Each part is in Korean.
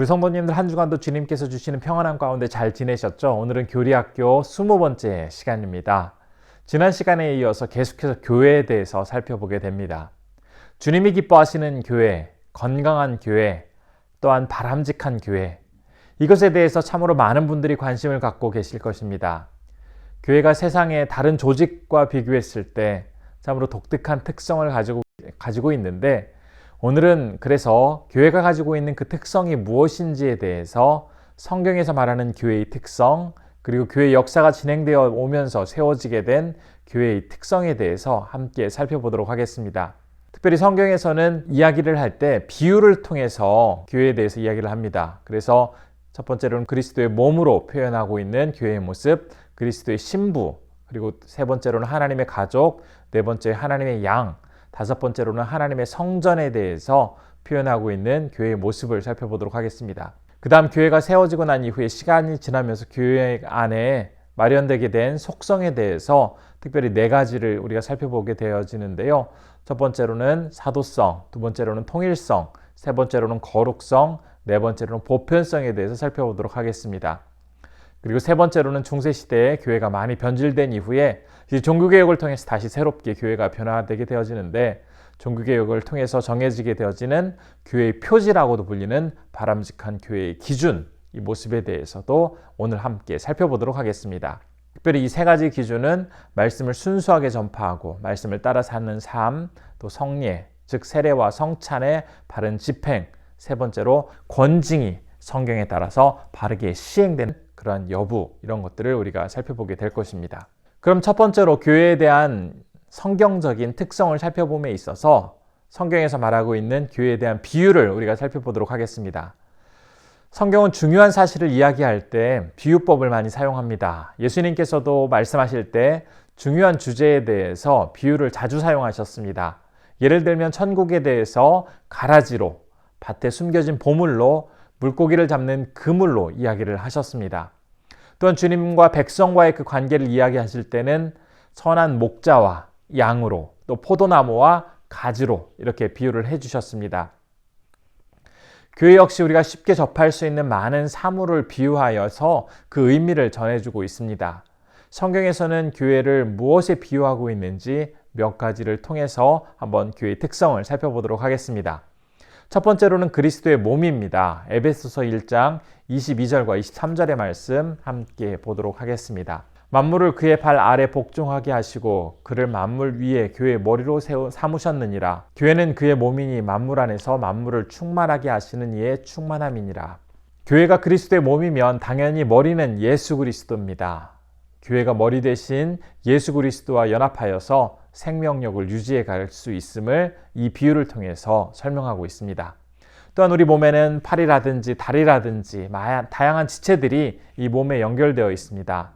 우리 성도님들 한 주간도 주님께서 주시는 평안함 가운데 잘 지내셨죠? 오늘은 교리학교 20번째 시간입니다. 지난 시간에 이어서 계속해서 교회에 대해서 살펴보게 됩니다. 주님이 기뻐하시는 교회, 건강한 교회, 또한 바람직한 교회, 이것에 대해서 참으로 많은 분들이 관심을 갖고 계실 것입니다. 교회가 세상의 다른 조직과 비교했을 때 참으로 독특한 특성을 가지고 있는데, 오늘은 그래서 교회가 가지고 있는 그 특성이 무엇인지에 대해서 성경에서 말하는 교회의 특성, 그리고 교회 역사가 진행되어 오면서 세워지게 된 교회의 특성에 대해서 함께 살펴보도록 하겠습니다. 특별히 성경에서는 이야기를 할 때 비유를 통해서 교회에 대해서 이야기를 합니다. 그래서 첫 번째로는 그리스도의 몸으로 표현하고 있는 교회의 모습, 그리스도의 신부, 그리고 세 번째로는 하나님의 가족, 네 번째 하나님의 양, 다섯 번째로는 하나님의 성전에 대해서 표현하고 있는 교회의 모습을 살펴보도록 하겠습니다. 그 다음 교회가 세워지고 난 이후에 시간이 지나면서 교회 안에 마련되게 된 속성에 대해서 특별히 네 가지를 우리가 살펴보게 되어지는데요. 첫 번째로는 사도성, 두 번째로는 통일성, 세 번째로는 거룩성, 네 번째로는 보편성에 대해서 살펴보도록 하겠습니다. 그리고 세 번째로는 중세시대에 교회가 많이 변질된 이후에 이제 종교개혁을 통해서 다시 새롭게 교회가 변화되게 되어지는데, 종교개혁을 통해서 정해지게 되어지는 교회의 표지라고도 불리는 바람직한 교회의 기준, 이 모습에 대해서도 오늘 함께 살펴보도록 하겠습니다. 특별히 이 세 가지 기준은 말씀을 순수하게 전파하고 말씀을 따라 사는 삶, 또 성례, 즉 세례와 성찬의 바른 집행, 세 번째로 권징이 성경에 따라서 바르게 시행되는 그러한 여부, 이런 것들을 우리가 살펴보게 될 것입니다. 그럼 첫 번째로 교회에 대한 성경적인 특성을 살펴봄에 있어서 성경에서 말하고 있는 교회에 대한 비유를 우리가 살펴보도록 하겠습니다. 성경은 중요한 사실을 이야기할 때 비유법을 많이 사용합니다. 예수님께서도 말씀하실 때 중요한 주제에 대해서 비유를 자주 사용하셨습니다. 예를 들면 천국에 대해서 가라지로, 밭에 숨겨진 보물로, 물고기를 잡는 그물로 이야기를 하셨습니다. 또한 주님과 백성과의 그 관계를 이야기하실 때는 선한 목자와 양으로, 또 포도나무와 가지로 이렇게 비유를 해주셨습니다. 교회 역시 우리가 쉽게 접할 수 있는 많은 사물을 비유하여서 그 의미를 전해주고 있습니다. 성경에서는 교회를 무엇에 비유하고 있는지 몇 가지를 통해서 한번 교회의 특성을 살펴보도록 하겠습니다. 첫 번째로는 그리스도의 몸입니다. 에베소서 1장 22절과 23절의 말씀 함께 보도록 하겠습니다. 만물을 그의 발 아래 복종하게 하시고 그를 만물 위에 교회의 머리로 삼으셨느니라. 교회는 그의 몸이니 만물 안에서 만물을 충만하게 하시는 이의 충만함이니라. 교회가 그리스도의 몸이면 당연히 머리는 예수 그리스도입니다. 교회가 머리 대신 예수 그리스도와 연합하여서 생명력을 유지해 갈 수 있음을 이 비유를 통해서 설명하고 있습니다. 또한 우리 몸에는 팔이라든지 다리라든지 다양한 지체들이 이 몸에 연결되어 있습니다.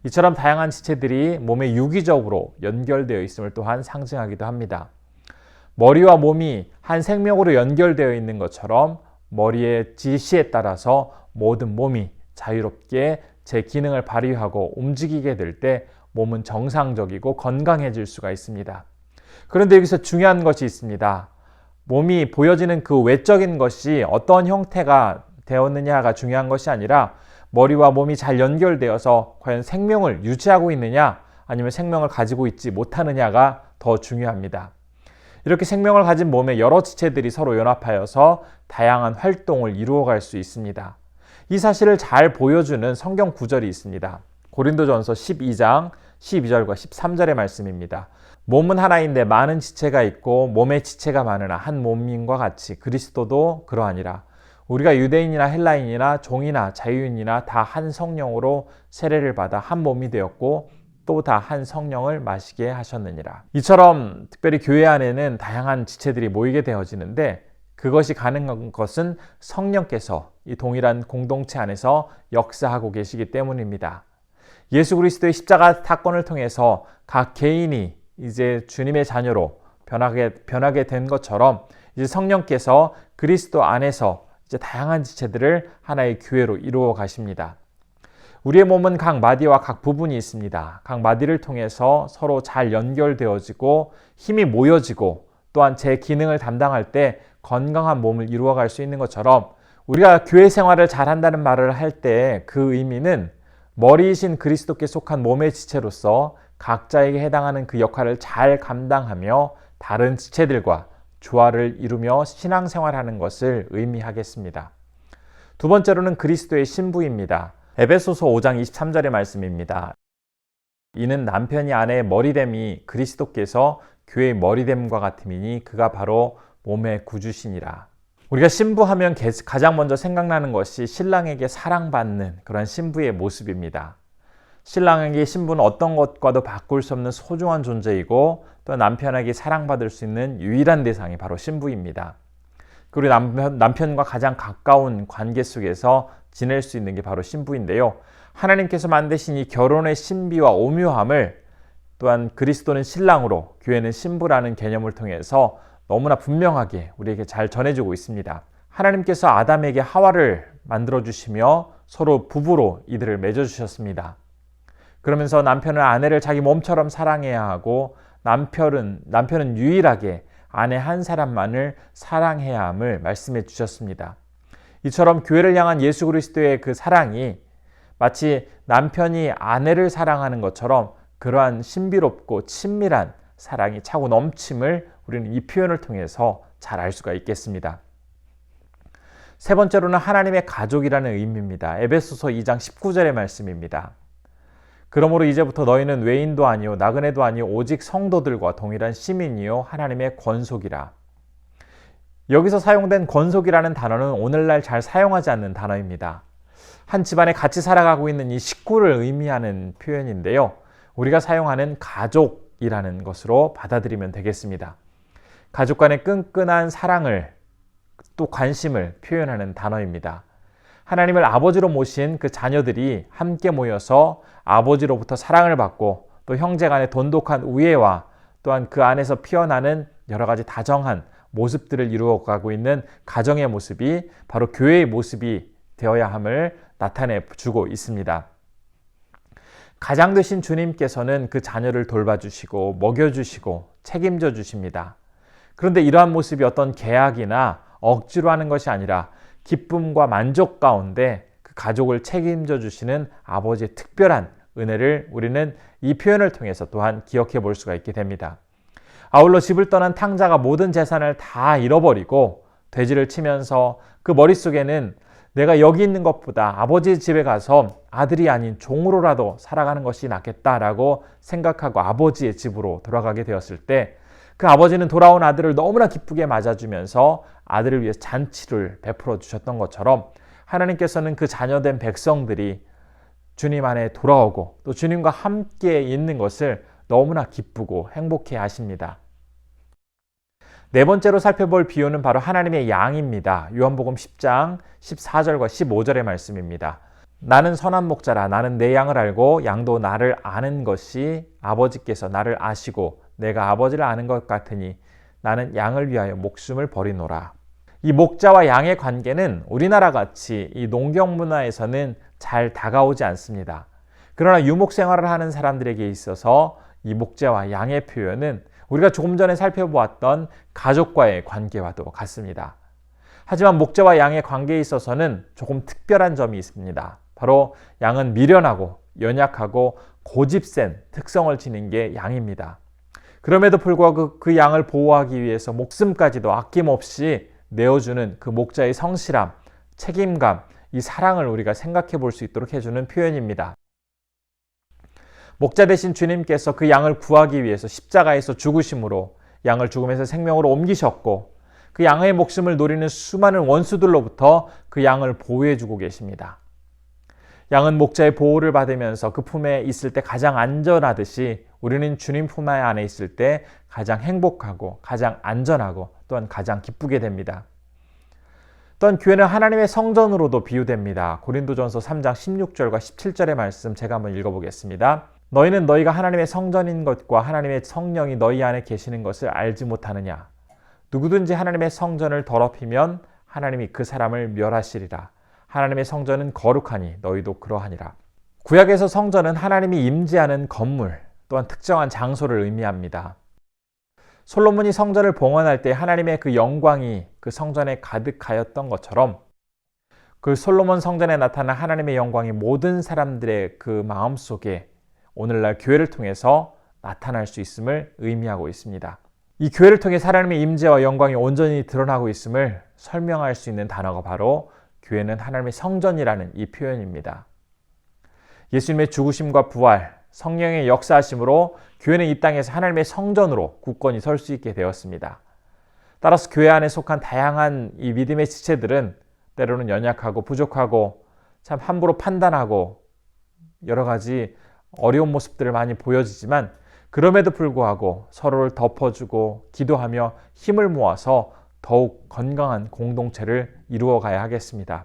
이처럼 다양한 지체들이 몸에 유기적으로 연결되어 있음을 또한 상징하기도 합니다. 머리와 몸이 한 생명으로 연결되어 있는 것처럼 머리의 지시에 따라서 모든 몸이 자유롭게 제 기능을 발휘하고 움직이게 될 때 몸은 정상적이고 건강해질 수가 있습니다. 그런데 여기서 중요한 것이 있습니다. 몸이 보여지는 그 외적인 것이 어떤 형태가 되었느냐가 중요한 것이 아니라 머리와 몸이 잘 연결되어서 과연 생명을 유지하고 있느냐, 아니면 생명을 가지고 있지 못하느냐가 더 중요합니다. 이렇게 생명을 가진 몸의 여러 지체들이 서로 연합하여서 다양한 활동을 이루어갈 수 있습니다. 이 사실을 잘 보여주는 성경 구절이 있습니다. 고린도전서 12장 12절과 13절의 말씀입니다. 몸은 하나인데 많은 지체가 있고 몸의 지체가 많으나 한 몸인과 같이 그리스도도 그러하니라. 우리가 유대인이나 헬라인이나 종이나 자유인이나 다 한 성령으로 세례를 받아 한 몸이 되었고 또 다 한 성령을 마시게 하셨느니라. 이처럼 특별히 교회 안에는 다양한 지체들이 모이게 되어지는데, 그것이 가능한 것은 성령께서 이 동일한 공동체 안에서 역사하고 계시기 때문입니다. 예수 그리스도의 십자가 사건을 통해서 각 개인이 이제 주님의 자녀로 변하게 된 것처럼 이제 성령께서 그리스도 안에서 이제 다양한 지체들을 하나의 교회로 이루어 가십니다. 우리의 몸은 각 마디와 각 부분이 있습니다. 각 마디를 통해서 서로 잘 연결되어지고 힘이 모여지고 또한 제 기능을 담당할 때 건강한 몸을 이루어갈 수 있는 것처럼 우리가 교회 생활을 잘한다는 말을 할 때 그 의미는 머리이신 그리스도께 속한 몸의 지체로서 각자에게 해당하는 그 역할을 잘 감당하며 다른 지체들과 조화를 이루며 신앙생활하는 것을 의미하겠습니다. 두 번째로는 그리스도의 신부입니다. 에베소서 5장 23절의 말씀입니다. 이는 남편이 아내의 머리됨이 그리스도께서 교회의 머리됨과 같음이니 그가 바로 몸의 구주시니라. 우리가 신부하면 가장 먼저 생각나는 것이 신랑에게 사랑받는 그런 신부의 모습입니다. 신랑에게 신부는 어떤 것과도 바꿀 수 없는 소중한 존재이고 또 남편에게 사랑받을 수 있는 유일한 대상이 바로 신부입니다. 그리고 남편과 가장 가까운 관계 속에서 지낼 수 있는 게 바로 신부인데요. 하나님께서 만드신 이 결혼의 신비와 오묘함을 또한 그리스도는 신랑으로 교회는 신부라는 개념을 통해서 너무나 분명하게 우리에게 잘 전해주고 있습니다. 하나님께서 아담에게 하와를 만들어주시며 서로 부부로 이들을 맺어주셨습니다. 그러면서 남편은 아내를 자기 몸처럼 사랑해야 하고 남편은 유일하게 아내 한 사람만을 사랑해야 함을 말씀해 주셨습니다. 이처럼 교회를 향한 예수 그리스도의 그 사랑이 마치 남편이 아내를 사랑하는 것처럼 그러한 신비롭고 친밀한 사랑이 차고 넘침을 우리는 이 표현을 통해서 잘 알 수가 있겠습니다. 세 번째로는 하나님의 가족이라는 의미입니다. 에베소서 2장 19절의 말씀입니다. 그러므로 이제부터 너희는 외인도 아니요 나그네도 아니요 오직 성도들과 동일한 시민이요 하나님의 권속이라. 여기서 사용된 권속이라는 단어는 오늘날 잘 사용하지 않는 단어입니다. 한 집안에 같이 살아가고 있는 이 식구를 의미하는 표현인데요. 우리가 사용하는 가족이라는 것으로 받아들이면 되겠습니다. 가족 간의 끈끈한 사랑을 또 관심을 표현하는 단어입니다. 하나님을 아버지로 모신 그 자녀들이 함께 모여서 아버지로부터 사랑을 받고 또 형제 간의 돈독한 우애와 또한 그 안에서 피어나는 여러 가지 다정한 모습들을 이루어가고 있는 가정의 모습이 바로 교회의 모습이 되어야 함을 나타내 주고 있습니다. 가장 되신 주님께서는 그 자녀를 돌봐주시고 먹여주시고 책임져 주십니다. 그런데 이러한 모습이 어떤 계약이나 억지로 하는 것이 아니라 기쁨과 만족 가운데 그 가족을 책임져 주시는 아버지의 특별한 은혜를 우리는 이 표현을 통해서 또한 기억해 볼 수가 있게 됩니다. 아울러 집을 떠난 탕자가 모든 재산을 다 잃어버리고 돼지를 치면서 그 머릿속에는 내가 여기 있는 것보다 아버지 집에 가서 아들이 아닌 종으로라도 살아가는 것이 낫겠다라고 생각하고 아버지의 집으로 돌아가게 되었을 때 그 아버지는 돌아온 아들을 너무나 기쁘게 맞아주면서 아들을 위해 잔치를 베풀어 주셨던 것처럼 하나님께서는 그 자녀된 백성들이 주님 안에 돌아오고 또 주님과 함께 있는 것을 너무나 기쁘고 행복해 하십니다. 네 번째로 살펴볼 비유는 바로 하나님의 양입니다. 요한복음 10장 14절과 15절의 말씀입니다. 나는 선한 목자라. 나는 내 양을 알고 양도 나를 아는 것이 아버지께서 나를 아시고 내가 아버지를 아는 것 같으니 나는 양을 위하여 목숨을 버리노라. 이 목자와 양의 관계는 우리나라 같이 이 농경 문화에서는 잘 다가오지 않습니다. 그러나 유목 생활을 하는 사람들에게 있어서 이 목자와 양의 표현은 우리가 조금 전에 살펴보았던 가족과의 관계와도 같습니다. 하지만 목자와 양의 관계에 있어서는 조금 특별한 점이 있습니다. 바로 양은 미련하고 연약하고 고집센 특성을 지닌 게 양입니다. 그럼에도 불구하고 그 양을 보호하기 위해서 목숨까지도 아낌없이 내어주는 그 목자의 성실함, 책임감, 이 사랑을 우리가 생각해 볼 수 있도록 해주는 표현입니다. 목자 대신 주님께서 그 양을 구하기 위해서 십자가에서 죽으심으로 양을 죽음에서 생명으로 옮기셨고 그 양의 목숨을 노리는 수많은 원수들로부터 그 양을 보호해주고 계십니다. 양은 목자의 보호를 받으면서 그 품에 있을 때 가장 안전하듯이 우리는 주님 품 안에 있을 때 가장 행복하고 가장 안전하고 또한 가장 기쁘게 됩니다. 또한 교회는 하나님의 성전으로도 비유됩니다. 고린도전서 3장 16절과 17절의 말씀 제가 한번 읽어보겠습니다. 너희는 너희가 하나님의 성전인 것과 하나님의 성령이 너희 안에 계시는 것을 알지 못하느냐. 누구든지 하나님의 성전을 더럽히면 하나님이 그 사람을 멸하시리라. 하나님의 성전은 거룩하니 너희도 그러하니라. 구약에서 성전은 하나님이 임재하는 건물 또한 특정한 장소를 의미합니다. 솔로몬이 성전을 봉헌할 때 하나님의 그 영광이 그 성전에 가득하였던 것처럼 그 솔로몬 성전에 나타난 하나님의 영광이 모든 사람들의 그 마음속에 오늘날 교회를 통해서 나타날 수 있음을 의미하고 있습니다. 이 교회를 통해 하나님의 임재와 영광이 온전히 드러나고 있음을 설명할 수 있는 단어가 바로 교회는 하나님의 성전이라는 이 표현입니다. 예수님의 죽으심과 부활, 성령의 역사하심으로 교회는 이 땅에서 하나님의 성전으로 굳건히 설 수 있게 되었습니다. 따라서 교회 안에 속한 다양한 이 믿음의 지체들은 때로는 연약하고 부족하고 참 함부로 판단하고 여러 가지 어려운 모습들을 많이 보여지지만 그럼에도 불구하고 서로를 덮어주고 기도하며 힘을 모아서 더욱 건강한 공동체를 이루어 가야 하겠습니다.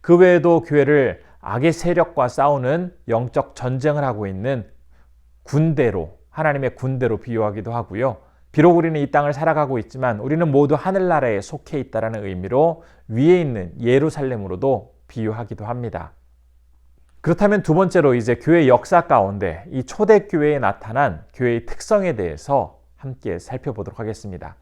그 외에도 교회를 악의 세력과 싸우는 영적 전쟁을 하고 있는 군대로, 하나님의 군대로 비유하기도 하고요. 비록 우리는 이 땅을 살아가고 있지만 우리는 모두 하늘나라에 속해 있다는 의미로 위에 있는 예루살렘으로도 비유하기도 합니다. 그렇다면 두 번째로 이제 교회 역사 가운데 이 초대교회에 나타난 교회의 특성에 대해서 함께 살펴보도록 하겠습니다.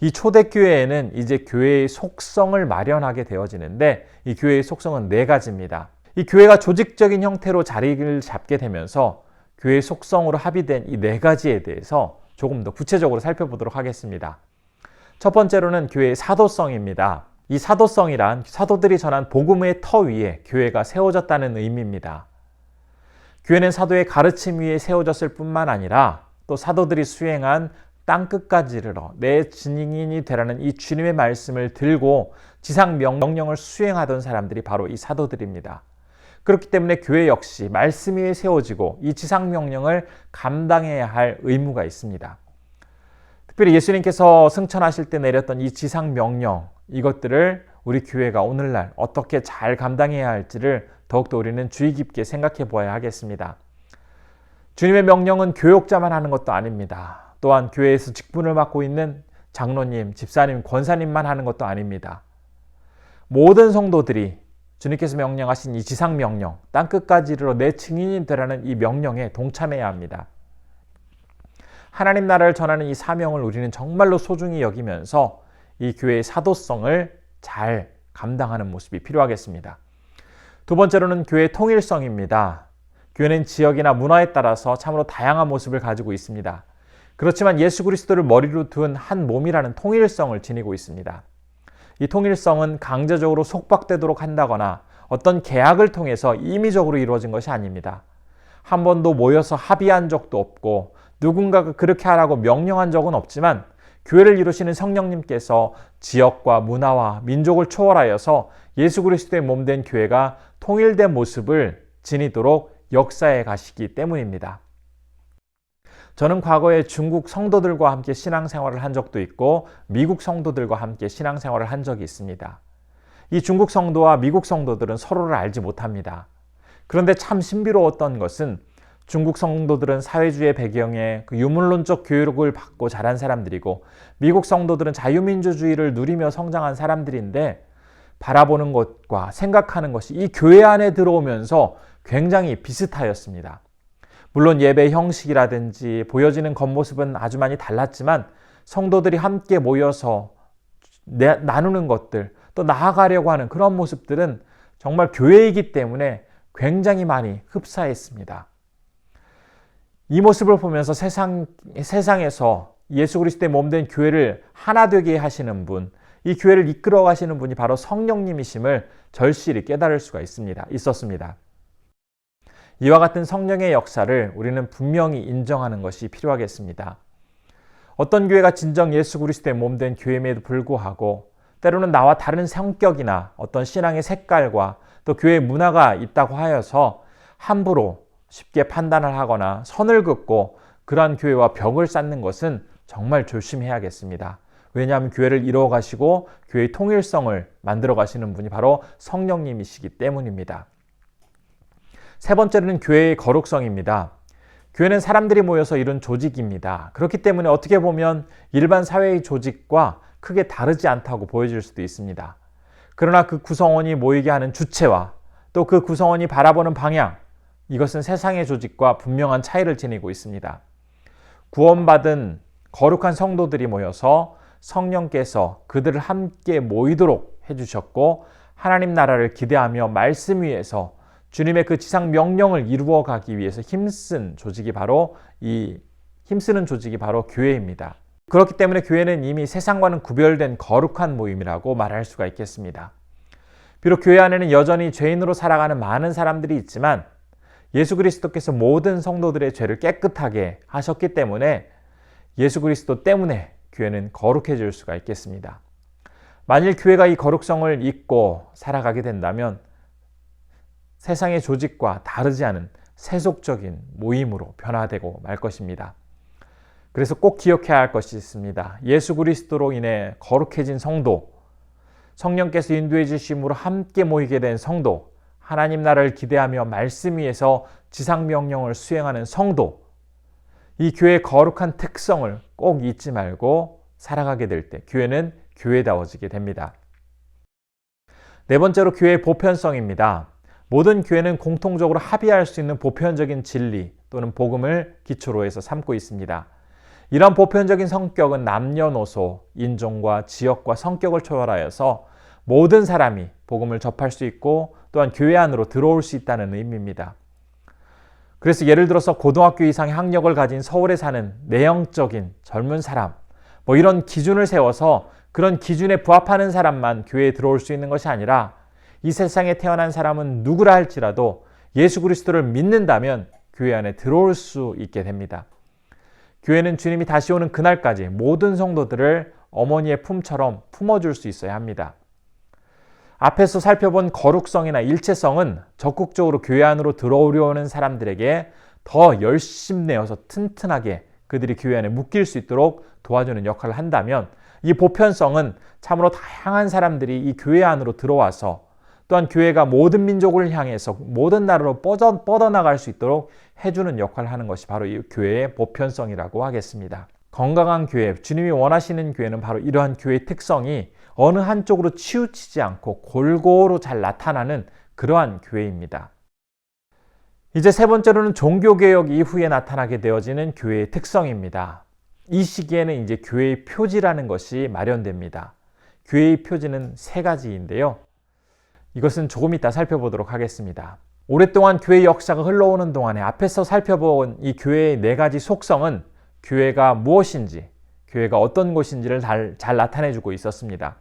이 초대교회에는 이제 교회의 속성을 마련하게 되어지는데 이 교회의 속성은 네 가지입니다. 이 교회가 조직적인 형태로 자리를 잡게 되면서 교회의 속성으로 합의된 이 네 가지에 대해서 조금 더 구체적으로 살펴보도록 하겠습니다. 첫 번째로는 교회의 사도성입니다. 이 사도성이란 사도들이 전한 복음의 터 위에 교회가 세워졌다는 의미입니다. 교회는 사도의 가르침 위에 세워졌을 뿐만 아니라 또 사도들이 수행한 땅끝까지 이르러 내 증인이 되라는 이 주님의 말씀을 들고 지상 명령을 수행하던 사람들이 바로 이 사도들입니다. 그렇기 때문에 교회 역시 말씀 위에 세워지고 이 지상 명령을 감당해야 할 의무가 있습니다. 특별히 예수님께서 승천하실 때 내렸던 이 지상 명령, 이것들을 우리 교회가 오늘날 어떻게 잘 감당해야 할지를 더욱더 우리는 주의 깊게 생각해 보아야 하겠습니다. 주님의 명령은 교역자만 하는 것도 아닙니다. 또한 교회에서 직분을 맡고 있는 장로님, 집사님, 권사님만 하는 것도 아닙니다. 모든 성도들이 주님께서 명령하신 이 지상 명령, 땅끝까지 이르러 내 증인이 되라는 이 명령에 동참해야 합니다. 하나님 나라를 전하는 이 사명을 우리는 정말로 소중히 여기면서 이 교회의 사도성을 잘 감당하는 모습이 필요하겠습니다. 두 번째로는 교회의 통일성입니다. 교회는 지역이나 문화에 따라서 참으로 다양한 모습을 가지고 있습니다. 그렇지만 예수 그리스도를 머리로 둔 한 몸이라는 통일성을 지니고 있습니다. 이 통일성은 강제적으로 속박되도록 한다거나 어떤 계약을 통해서 임의적으로 이루어진 것이 아닙니다. 한 번도 모여서 합의한 적도 없고 누군가가 그렇게 하라고 명령한 적은 없지만 교회를 이루시는 성령님께서 지역과 문화와 민족을 초월하여서 예수 그리스도의 몸된 교회가 통일된 모습을 지니도록 역사해 가시기 때문입니다. 저는 과거에 중국 성도들과 함께 신앙생활을 한 적도 있고 미국 성도들과 함께 신앙생활을 한 적이 있습니다. 이 중국 성도와 미국 성도들은 서로를 알지 못합니다. 그런데 참 신비로웠던 것은 중국 성도들은 사회주의 배경에 그 유물론적 교육을 받고 자란 사람들이고 미국 성도들은 자유민주주의를 누리며 성장한 사람들인데 바라보는 것과 생각하는 것이 이 교회 안에 들어오면서 굉장히 비슷하였습니다. 물론 예배 형식이라든지 보여지는 겉모습은 아주 많이 달랐지만 성도들이 함께 모여서 나누는 것들, 또 나아가려고 하는 그런 모습들은 정말 교회이기 때문에 굉장히 많이 흡사했습니다. 이 모습을 보면서 세상에서 예수 그리스도의 몸된 교회를 하나 되게 하시는 분, 이 교회를 이끌어 가시는 분이 바로 성령님이심을 절실히 깨달을 수가 있었습니다. 이와 같은 성령의 역사를 우리는 분명히 인정하는 것이 필요하겠습니다. 어떤 교회가 진정 예수 그리스도의 몸된 교회임에도 불구하고 때로는 나와 다른 성격이나 어떤 신앙의 색깔과 또 교회의 문화가 있다고 하여서 함부로 쉽게 판단을 하거나 선을 긋고 그러한 교회와 벽을 쌓는 것은 정말 조심해야겠습니다. 왜냐하면 교회를 이루어 가시고 교회의 통일성을 만들어 가시는 분이 바로 성령님이시기 때문입니다. 세 번째로는 교회의 거룩성입니다. 교회는 사람들이 모여서 이룬 조직입니다. 그렇기 때문에 어떻게 보면 일반 사회의 조직과 크게 다르지 않다고 보여질 수도 있습니다. 그러나 그 구성원이 모이게 하는 주체와 또 그 구성원이 바라보는 방향, 이것은 세상의 조직과 분명한 차이를 지니고 있습니다. 구원받은 거룩한 성도들이 모여서 성령께서 그들을 함께 모이도록 해주셨고 하나님 나라를 기대하며 말씀 위에서 주님의 그 지상 명령을 이루어 가기 위해서 힘쓰는 조직이 바로 교회입니다. 그렇기 때문에 교회는 이미 세상과는 구별된 거룩한 모임이라고 말할 수가 있겠습니다. 비록 교회 안에는 여전히 죄인으로 살아가는 많은 사람들이 있지만 예수 그리스도께서 모든 성도들의 죄를 깨끗하게 하셨기 때문에 예수 그리스도 때문에 교회는 거룩해질 수가 있겠습니다. 만일 교회가 이 거룩성을 잊고 살아가게 된다면 세상의 조직과 다르지 않은 세속적인 모임으로 변화되고 말 것입니다. 그래서 꼭 기억해야 할 것이 있습니다. 예수 그리스도로 인해 거룩해진 성도, 성령께서 인도해 주심으로 함께 모이게 된 성도, 하나님 나라를 기대하며 말씀 위에서 지상 명령을 수행하는 성도, 이 교회의 거룩한 특성을 꼭 잊지 말고 살아가게 될 때 교회는 교회다워지게 됩니다. 네 번째로 교회의 보편성입니다. 모든 교회는 공통적으로 합의할 수 있는 보편적인 진리 또는 복음을 기초로 해서 삼고 있습니다. 이런 보편적인 성격은 남녀노소, 인종과 지역과 성격을 초월하여서 모든 사람이 복음을 접할 수 있고 또한 교회 안으로 들어올 수 있다는 의미입니다. 그래서 예를 들어서 고등학교 이상의 학력을 가진 서울에 사는 내형적인 젊은 사람, 이런 기준을 세워서 그런 기준에 부합하는 사람만 교회에 들어올 수 있는 것이 아니라 이 세상에 태어난 사람은 누구라 할지라도 예수 그리스도를 믿는다면 교회 안에 들어올 수 있게 됩니다. 교회는 주님이 다시 오는 그날까지 모든 성도들을 어머니의 품처럼 품어줄 수 있어야 합니다. 앞에서 살펴본 거룩성이나 일체성은 적극적으로 교회 안으로 들어오려는 사람들에게 더 열심내어서 튼튼하게 그들이 교회 안에 묶일 수 있도록 도와주는 역할을 한다면, 이 보편성은 참으로 다양한 사람들이 이 교회 안으로 들어와서 또한 교회가 모든 민족을 향해서 모든 나라로 뻗어나갈 수 있도록 해주는 역할을 하는 것이 바로 이 교회의 보편성이라고 하겠습니다. 건강한 교회, 주님이 원하시는 교회는 바로 이러한 교회의 특성이 어느 한쪽으로 치우치지 않고 골고루 잘 나타나는 그러한 교회입니다. 이제 세 번째로는 종교개혁 이후에 나타나게 되어지는 교회의 특성입니다. 이 시기에는 이제 교회의 표지라는 것이 마련됩니다. 교회의 표지는 세 가지인데요. 이것은 조금 이따 살펴보도록 하겠습니다. 오랫동안 교회 역사가 흘러오는 동안에 앞에서 살펴본 이 교회의 네 가지 속성은 교회가 무엇인지, 교회가 어떤 곳인지를 잘 나타내주고 있었습니다.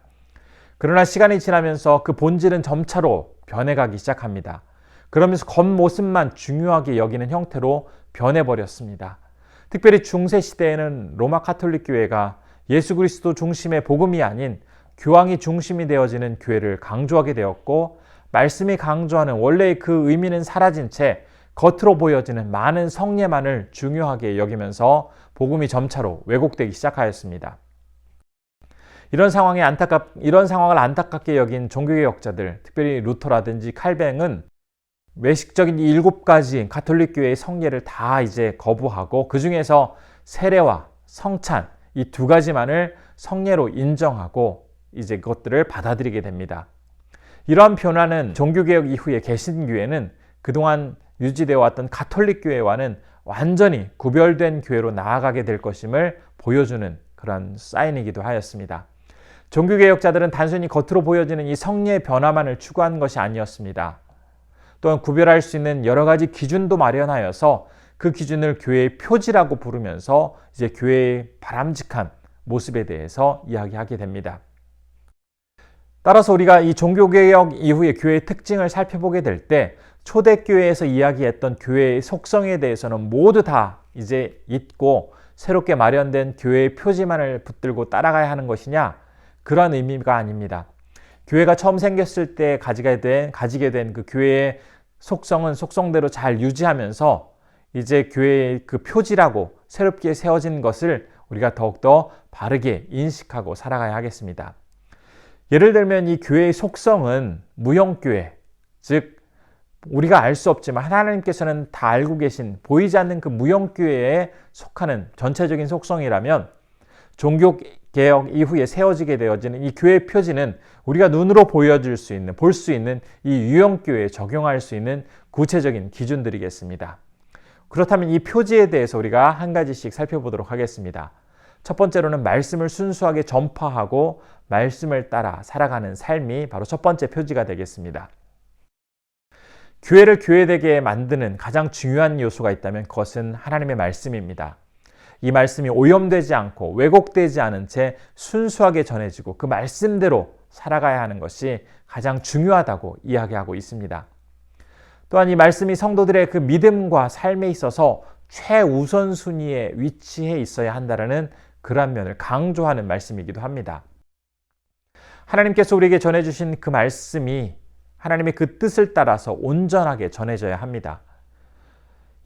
그러나 시간이 지나면서 그 본질은 점차로 변해가기 시작합니다. 그러면서 겉모습만 중요하게 여기는 형태로 변해버렸습니다. 특별히 중세시대에는 로마 가톨릭 교회가 예수 그리스도 중심의 복음이 아닌 교황이 중심이 되어지는 교회를 강조하게 되었고, 말씀이 강조하는 원래의 그 의미는 사라진 채 겉으로 보여지는 많은 성례만을 중요하게 여기면서 복음이 점차로 왜곡되기 시작하였습니다. 이런 상황을 안타깝게 여긴 종교개혁자들, 특별히 루터라든지 칼뱅은 외식적인 이 7가지 가톨릭 교회의 성례를 다 이제 거부하고 그 중에서 세례와 성찬 이 2가지만을 성례로 인정하고 이제 그것들을 받아들이게 됩니다. 이러한 변화는 종교개혁 이후에 개신교회는 그동안 유지되어 왔던 가톨릭 교회와는 완전히 구별된 교회로 나아가게 될 것임을 보여주는 그런 사인이기도 하였습니다. 종교개혁자들은 단순히 겉으로 보여지는 이 성례의 변화만을 추구한 것이 아니었습니다. 또한 구별할 수 있는 여러 가지 기준도 마련하여서 그 기준을 교회의 표지라고 부르면서 이제 교회의 바람직한 모습에 대해서 이야기하게 됩니다. 따라서 우리가 이 종교개혁 이후의 교회의 특징을 살펴보게 될 때 초대교회에서 이야기했던 교회의 속성에 대해서는 모두 다 이제 잊고 새롭게 마련된 교회의 표지만을 붙들고 따라가야 하는 것이냐? 그런 의미가 아닙니다. 교회가 처음 생겼을 때 가지게 된 그 교회의 속성은 속성대로 잘 유지하면서 이제 교회의 그 표지라고 새롭게 세워진 것을 우리가 더욱더 바르게 인식하고 살아가야 하겠습니다. 예를 들면 이 교회의 속성은 무형교회, 즉 우리가 알 수 없지만 하나님께서는 다 알고 계신 보이지 않는 그 무형교회에 속하는 전체적인 속성이라면, 종교개혁 이후에 세워지게 되어지는 이 교회의 표지는 우리가 눈으로 보여줄 수 있는, 볼 수 있는 이 유형교회에 적용할 수 있는 구체적인 기준들이겠습니다. 그렇다면 이 표지에 대해서 우리가 한 가지씩 살펴보도록 하겠습니다. 첫 번째로는 말씀을 순수하게 전파하고 말씀을 따라 살아가는 삶이 바로 첫 번째 표지가 되겠습니다. 교회를 교회되게 만드는 가장 중요한 요소가 있다면 그것은 하나님의 말씀입니다. 이 말씀이 오염되지 않고 왜곡되지 않은 채 순수하게 전해지고 그 말씀대로 살아가야 하는 것이 가장 중요하다고 이야기하고 있습니다. 또한 이 말씀이 성도들의 그 믿음과 삶에 있어서 최우선순위에 위치해 있어야 한다는 그러한 면을 강조하는 말씀이기도 합니다. 하나님께서 우리에게 전해주신 그 말씀이 하나님의 그 뜻을 따라서 온전하게 전해져야 합니다.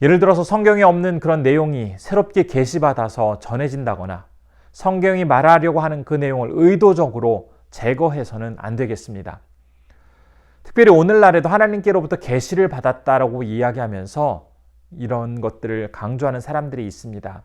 예를 들어서 성경에 없는 그런 내용이 새롭게 계시받아서 전해진다거나 성경이 말하려고 하는 그 내용을 의도적으로 제거해서는 안 되겠습니다. 특별히 오늘날에도 하나님께로부터 계시를 받았다라고 이야기하면서 이런 것들을 강조하는 사람들이 있습니다.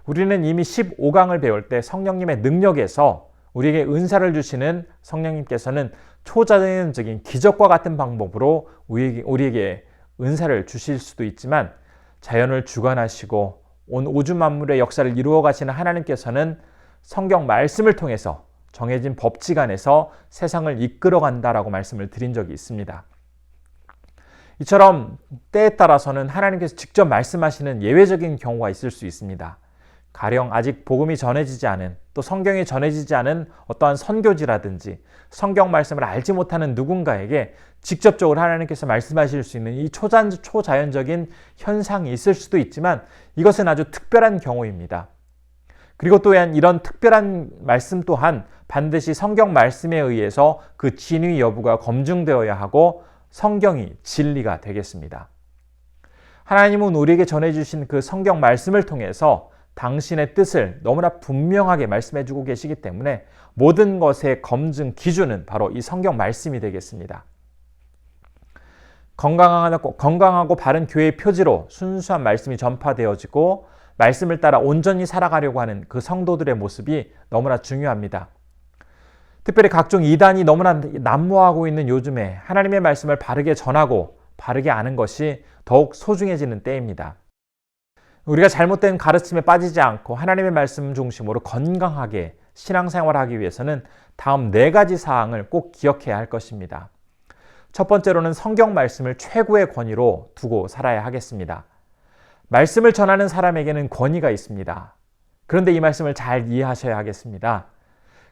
우리는 이미 15강을 배울 때 성령님의 능력에서 우리에게 은사를 주시는 성령님께서는 초자연적인 기적과 같은 방법으로 우리에게 은사를 주실 수도 있지만 자연을 주관하시고 온 우주 만물의 역사를 이루어 가시는 하나님께서는 성경 말씀을 통해서 정해진 법칙 안에서 세상을 이끌어 간다라고 말씀을 드린 적이 있습니다. 이처럼 때에 따라서는 하나님께서 직접 말씀하시는 예외적인 경우가 있을 수 있습니다. 가령 아직 복음이 전해지지 않은 또 성경이 전해지지 않은 어떠한 선교지라든지 성경 말씀을 알지 못하는 누군가에게 직접적으로 하나님께서 말씀하실 수 있는 이 초자연적인 현상이 있을 수도 있지만 이것은 아주 특별한 경우입니다. 그리고 또한 이런 특별한 말씀 또한 반드시 성경 말씀에 의해서 그 진위 여부가 검증되어야 하고 성경이 진리가 되겠습니다. 하나님은 우리에게 전해주신 그 성경 말씀을 통해서 당신의 뜻을 너무나 분명하게 말씀해주고 계시기 때문에 모든 것의 검증 기준은 바로 이 성경 말씀이 되겠습니다. 건강하고 바른 교회의 표지로 순수한 말씀이 전파되어지고 말씀을 따라 온전히 살아가려고 하는 그 성도들의 모습이 너무나 중요합니다. 특별히 각종 이단이 너무나 난무하고 있는 요즘에 하나님의 말씀을 바르게 전하고 바르게 아는 것이 더욱 소중해지는 때입니다. 우리가 잘못된 가르침에 빠지지 않고 하나님의 말씀 중심으로 건강하게 신앙생활하기 위해서는 다음 4가지 사항을 꼭 기억해야 할 것입니다. 첫 번째로는 성경 말씀을 최고의 권위로 두고 살아야 하겠습니다. 말씀을 전하는 사람에게는 권위가 있습니다. 그런데 이 말씀을 잘 이해하셔야 하겠습니다.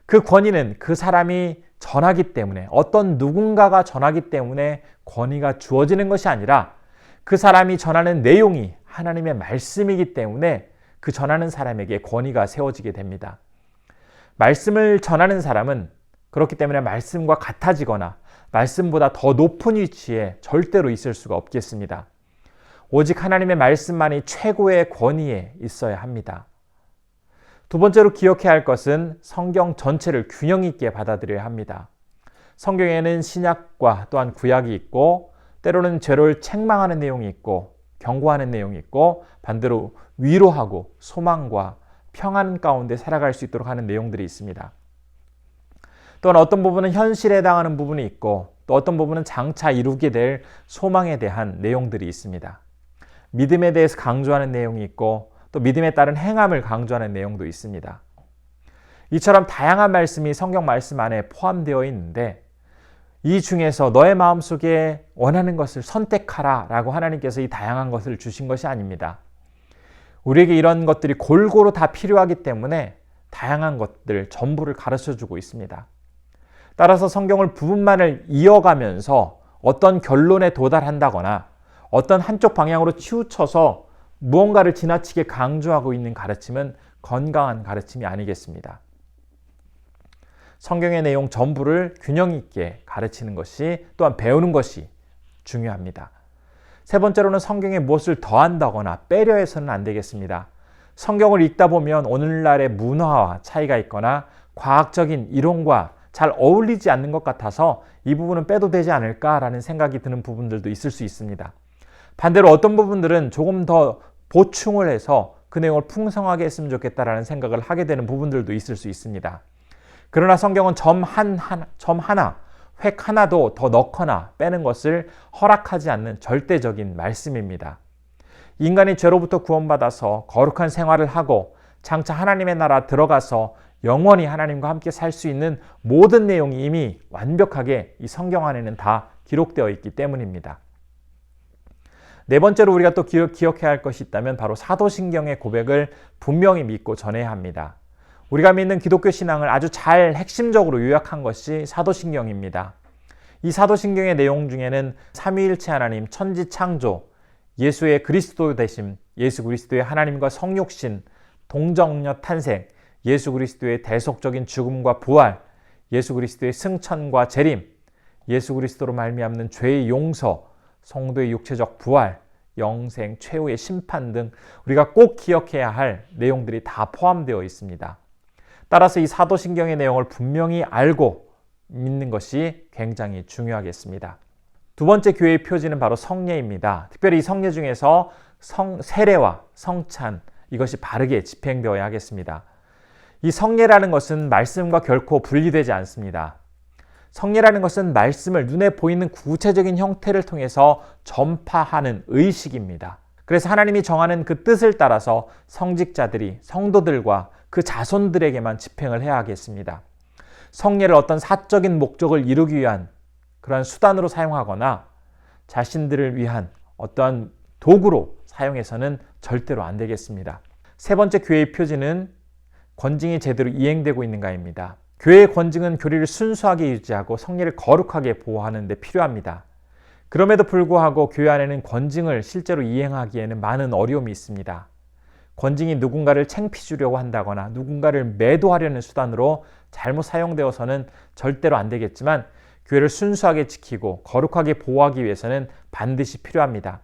그 권위는 그 사람이 전하기 때문에 어떤 누군가가 전하기 때문에 권위가 주어지는 것이 아니라 그 사람이 전하는 내용이 하나님의 말씀이기 때문에 그 전하는 사람에게 권위가 세워지게 됩니다. 말씀을 전하는 사람은 그렇기 때문에 말씀과 같아지거나 말씀보다 더 높은 위치에 절대로 있을 수가 없겠습니다. 오직 하나님의 말씀만이 최고의 권위에 있어야 합니다. 두 번째로 기억해야 할 것은 성경 전체를 균형 있게 받아들여야 합니다. 성경에는 신약과 또한 구약이 있고 때로는 죄를 책망하는 내용이 있고 경고하는 내용이 있고 반대로 위로하고 소망과 평안 가운데 살아갈 수 있도록 하는 내용들이 있습니다. 또한 어떤 부분은 현실에 해당하는 부분이 있고 또 어떤 부분은 장차 이루게 될 소망에 대한 내용들이 있습니다. 믿음에 대해서 강조하는 내용이 있고 또 믿음에 따른 행함을 강조하는 내용도 있습니다. 이처럼 다양한 말씀이 성경 말씀 안에 포함되어 있는데 이 중에서 너의 마음속에 원하는 것을 선택하라 라고 하나님께서 이 다양한 것을 주신 것이 아닙니다. 우리에게 이런 것들이 골고루 다 필요하기 때문에 다양한 것들 전부를 가르쳐주고 있습니다. 따라서 성경을 부분만을 이어가면서 어떤 결론에 도달한다거나 어떤 한쪽 방향으로 치우쳐서 무언가를 지나치게 강조하고 있는 가르침은 건강한 가르침이 아니겠습니다. 성경의 내용 전부를 균형 있게 가르치는 것이 또한 배우는 것이 중요합니다. 세 번째로는 성경에 무엇을 더한다거나 빼려 해서는 안 되겠습니다. 성경을 읽다 보면 오늘날의 문화와 차이가 있거나 과학적인 이론과 잘 어울리지 않는 것 같아서 이 부분은 빼도 되지 않을까라는 생각이 드는 부분들도 있을 수 있습니다. 반대로 어떤 부분들은 조금 더 보충을 해서 그 내용을 풍성하게 했으면 좋겠다라는 생각을 하게 되는 부분들도 있을 수 있습니다. 그러나 성경은 점 하나, 획 하나도 더 넣거나 빼는 것을 허락하지 않는 절대적인 말씀입니다. 인간이 죄로부터 구원받아서 거룩한 생활을 하고 장차 하나님의 나라 들어가서 영원히 하나님과 함께 살 수 있는 모든 내용이 이미 완벽하게 이 성경 안에는 다 기록되어 있기 때문입니다. 네 번째로 우리가 또 기억해야 할 것이 있다면 바로 사도신경의 고백을 분명히 믿고 전해야 합니다. 우리가 믿는 기독교 신앙을 아주 잘 핵심적으로 요약한 것이 사도신경입니다. 이 사도신경의 내용 중에는 삼위일체 하나님, 천지창조, 예수의 그리스도 되심, 예수 그리스도의 하나님과 성육신, 동정녀 탄생, 예수 그리스도의 대속적인 죽음과 부활, 예수 그리스도의 승천과 재림, 예수 그리스도로 말미암는 죄의 용서, 성도의 육체적 부활, 영생, 최후의 심판 등 우리가 꼭 기억해야 할 내용들이 다 포함되어 있습니다. 따라서 이 사도신경의 내용을 분명히 알고 믿는 것이 굉장히 중요하겠습니다. 두 번째 교회의 표지는 바로 성례입니다. 특별히 이 성례 중에서 세례와 성찬, 이것이 바르게 집행되어야 하겠습니다. 이 성례라는 것은 말씀과 결코 분리되지 않습니다. 성례라는 것은 말씀을 눈에 보이는 구체적인 형태를 통해서 전파하는 의식입니다. 그래서 하나님이 정하는 그 뜻을 따라서 성직자들이 성도들과 그 자손들에게만 집행을 해야 하겠습니다. 성례를 어떤 사적인 목적을 이루기 위한 그러한 수단으로 사용하거나 자신들을 위한 어떠한 도구로 사용해서는 절대로 안 되겠습니다. 세 번째 교회의 표지는 권징이 제대로 이행되고 있는가입니다. 교회의 권징은 교리를 순수하게 유지하고 성례를 거룩하게 보호하는 데 필요합니다. 그럼에도 불구하고 교회 안에는 권징을 실제로 이행하기에는 많은 어려움이 있습니다. 권징이 누군가를 창피 주려고 한다거나 누군가를 매도하려는 수단으로 잘못 사용되어서는 절대로 안 되겠지만 교회를 순수하게 지키고 거룩하게 보호하기 위해서는 반드시 필요합니다.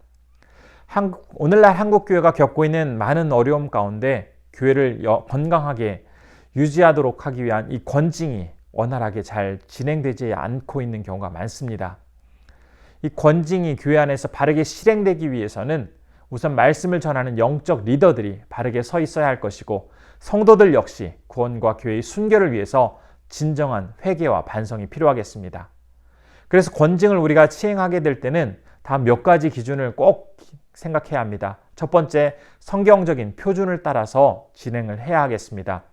오늘날 한국교회가 겪고 있는 많은 어려움 가운데 교회를 건강하게 유지하도록 하기 위한 이 권징이 원활하게 잘 진행되지 않고 있는 경우가 많습니다. 이 권징이 교회 안에서 바르게 실행되기 위해서는 우선 말씀을 전하는 영적 리더들이 바르게 서 있어야 할 것이고 성도들 역시 구원과 교회의 순결을 위해서 진정한 회개와 반성이 필요하겠습니다. 그래서 권징을 우리가 시행하게 될 때는 다 몇 가지 기준을 꼭 생각해야 합니다. 첫 번째, 성경적인 표준을 따라서 진행을 해야 하겠습니다.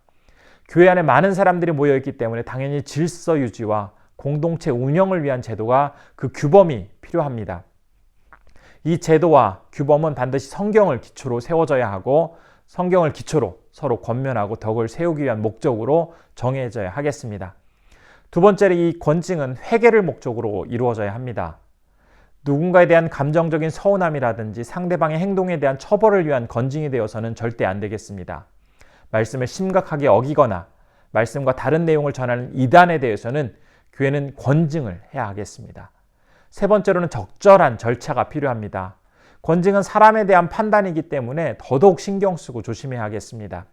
교회 안에 많은 사람들이 모여있기 때문에 당연히 질서 유지와 공동체 운영을 위한 제도가 그 규범이 필요합니다. 이 제도와 규범은 반드시 성경을 기초로 세워져야 하고 성경을 기초로 서로 권면하고 덕을 세우기 위한 목적으로 정해져야 하겠습니다. 두 번째로 이 권징은 회개를 목적으로 이루어져야 합니다. 누군가에 대한 감정적인 서운함이라든지 상대방의 행동에 대한 처벌을 위한 권징이 되어서는 절대 안 되겠습니다. 말씀을 심각하게 어기거나 말씀과 다른 내용을 전하는 이단에 대해서는 교회는 권징을 해야 하겠습니다. 세 번째로는 적절한 절차가 필요합니다. 권징은 사람에 대한 판단이기 때문에 더더욱 신경 쓰고 조심해야 하겠습니다.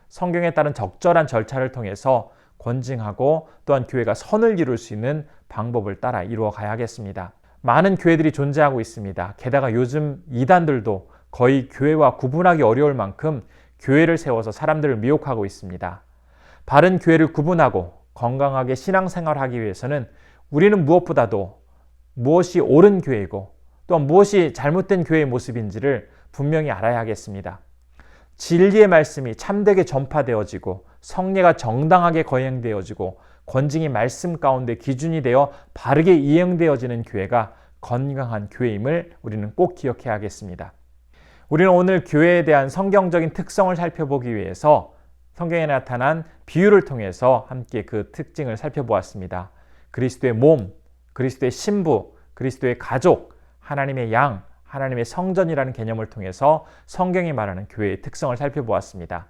성경에 따른 적절한 절차를 통해서 권징하고 또한 교회가 선을 이룰 수 있는 방법을 따라 이루어 가야 하겠습니다. 많은 교회들이 존재하고 있습니다. 게다가 요즘 이단들도 거의 교회와 구분하기 어려울 만큼 교회를 세워서 사람들을 미혹하고 있습니다. 바른 교회를 구분하고 건강하게 신앙생활하기 위해서는 우리는 무엇보다도 무엇이 옳은 교회이고 또한 무엇이 잘못된 교회의 모습인지를 분명히 알아야 하겠습니다. 진리의 말씀이 참되게 전파되어지고 성례가 정당하게 거행되어지고 권징이 말씀 가운데 기준이 되어 바르게 이행되어지는 교회가 건강한 교회임을 우리는 꼭 기억해야 하겠습니다. 우리는 오늘 교회에 대한 성경적인 특성을 살펴보기 위해서 성경에 나타난 비유를 통해서 함께 그 특징을 살펴보았습니다. 그리스도의 몸, 그리스도의 신부, 그리스도의 가족, 하나님의 양, 하나님의 성전이라는 개념을 통해서 성경이 말하는 교회의 특성을 살펴보았습니다.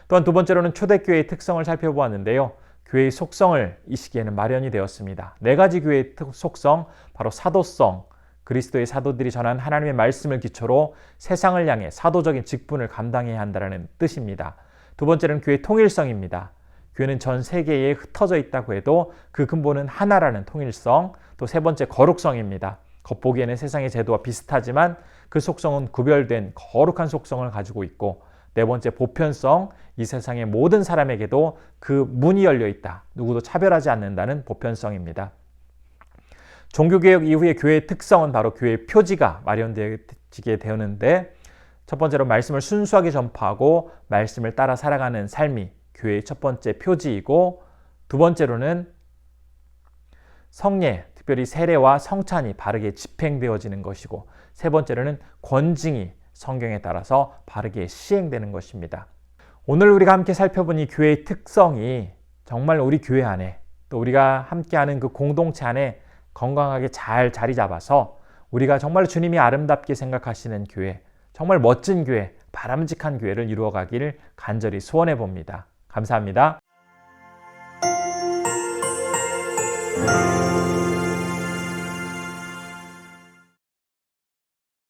또한 두 번째로는 초대교회의 특성을 살펴보았는데요. 교회의 속성을 이 시기에는 마련이 되었습니다. 네 가지 교회의 속성, 바로 사도성, 그리스도의 사도들이 전한 하나님의 말씀을 기초로 세상을 향해 사도적인 직분을 감당해야 한다는 뜻입니다. 두 번째는 교회의 통일성입니다. 교회는 전 세계에 흩어져 있다고 해도 그 근본은 하나라는 통일성. 또 세 번째, 거룩성입니다. 겉보기에는 세상의 제도와 비슷하지만 그 속성은 구별된 거룩한 속성을 가지고 있고, 네 번째, 보편성. 이 세상의 모든 사람에게도 그 문이 열려 있다. 누구도 차별하지 않는다는 보편성입니다. 종교개혁 이후의 교회의 특성은 바로 교회의 표지가 마련되게 되었는데, 첫 번째로 말씀을 순수하게 전파하고 말씀을 따라 살아가는 삶이 교회의 첫 번째 표지이고, 두 번째로는 성례, 특별히 세례와 성찬이 바르게 집행되어지는 것이고, 세 번째로는 권징이 성경에 따라서 바르게 시행되는 것입니다. 오늘 우리가 함께 살펴본 이 교회의 특성이 정말 우리 교회 안에, 또 우리가 함께하는 그 공동체 안에 건강하게 잘 자리 잡아서 우리가 정말 주님이 아름답게 생각하시는 교회, 정말 멋진 교회, 바람직한 교회를 이루어가기를 간절히 소원해 봅니다. 감사합니다.